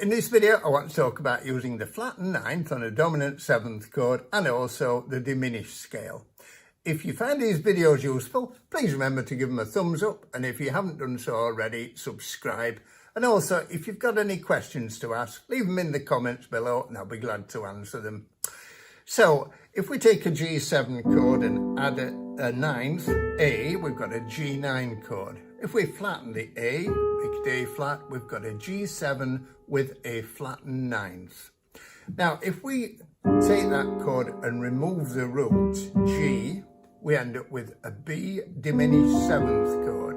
in this video I want to talk about using the flattened ninth on a dominant seventh chord and also the diminished scale. If you find these videos useful, please remember to give them a thumbs up, and if you haven't done so already, subscribe. And also, if you've got any questions to ask, leave them in the comments below and I'll be glad to answer them. So, if we take a G7 chord and add a ninth, A, we've got a G9 chord. If we flatten the A, make it A flat, we've got a G7 with a flattened ninth. Now, if we take that chord and remove the root, G, we end up with a B diminished seventh chord.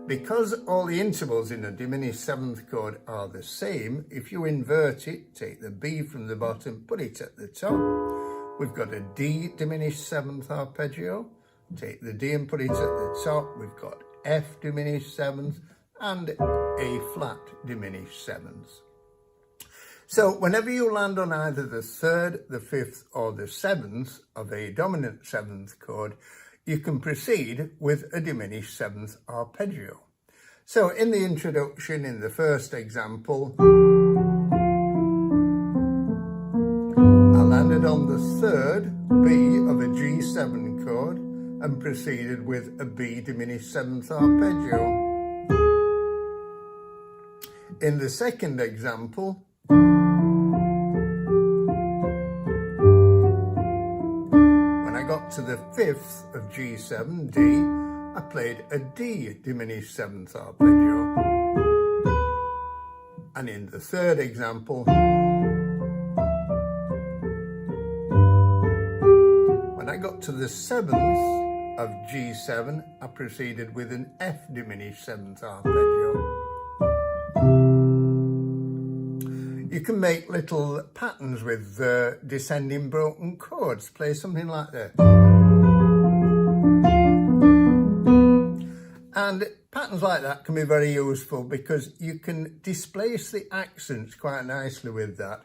Because all the intervals in a diminished seventh chord are the same, if you invert it, take the B from the bottom, put it at the top, we've got a D diminished seventh arpeggio. Take the D and put it at the top, we've got F diminished seventh and A flat diminished seventh. So whenever you land on either the third, the fifth or the seventh of a dominant seventh chord, you can proceed with a diminished seventh arpeggio. So in the introduction, in the first example, I landed on the third B of a G7 chord and proceeded with a B diminished seventh arpeggio. In the second example, to the fifth of G7, D, I played a D diminished seventh arpeggio. And in the third example, when I got to the seventh of G7, I proceeded with an F diminished seventh arpeggio. You can make little patterns with descending broken chords. Play something like that. And patterns like that can be very useful because you can displace the accents quite nicely with that.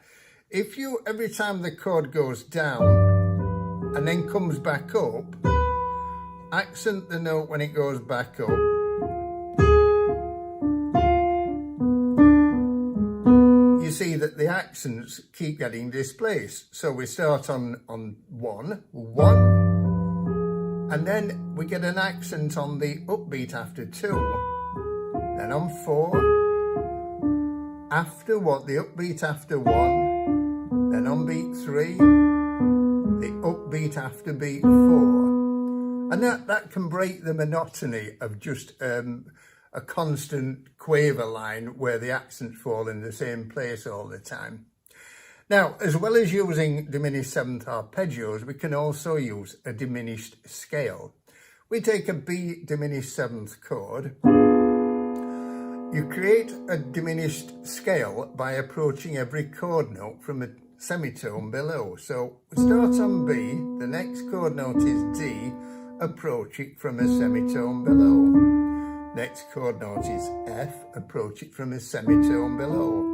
If you, every time the chord goes down and then comes back up, accent the note when it goes back up, you see that the accents keep getting displaced. So we start on one, and then we get an accent on the upbeat after two, then on four, after what, the upbeat after one, then on beat three, the upbeat after beat four. And that can break the monotony of just a constant quaver line where the accents fall in the same place all the time. Now, as well as using diminished seventh arpeggios, we can also use a diminished scale. We take a B diminished seventh chord. You create a diminished scale by approaching every chord note from a semitone below. So we start on B, the next chord note is D, approach it from a semitone below. Next chord note is F, approach it from a semitone below.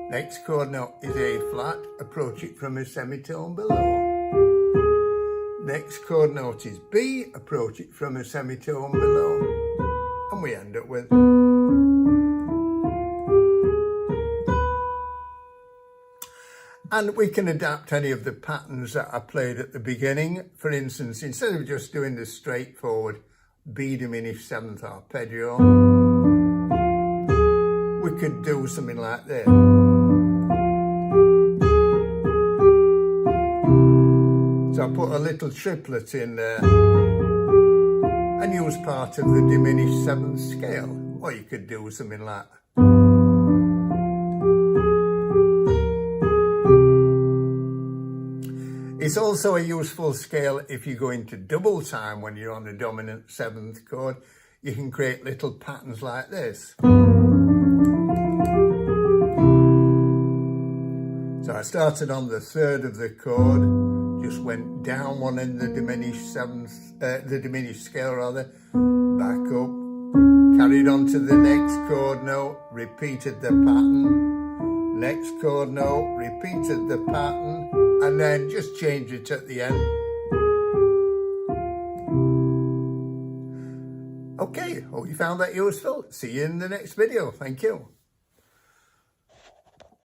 Next chord note is A flat, approach it from a semitone below. Next chord note is B, approach it from a semitone below. And we end up with... And we can adapt any of the patterns that I played at the beginning. For instance, instead of just doing the straightforward B diminished seventh arpeggio, we could do something like this. So I put a little triplet in there and use part of the diminished seventh scale. Or you could do something like that. It's also a useful scale if you go into double time when you're on a dominant seventh chord. You can create little patterns like this. So I started on the third of the chord, just went down one in the diminished scale rather, back up, carried on to the next chord note, repeated the pattern, next chord note, repeated the pattern, and then just change it at the end. Okay, hope you found that useful. See you in the next video. Thank you.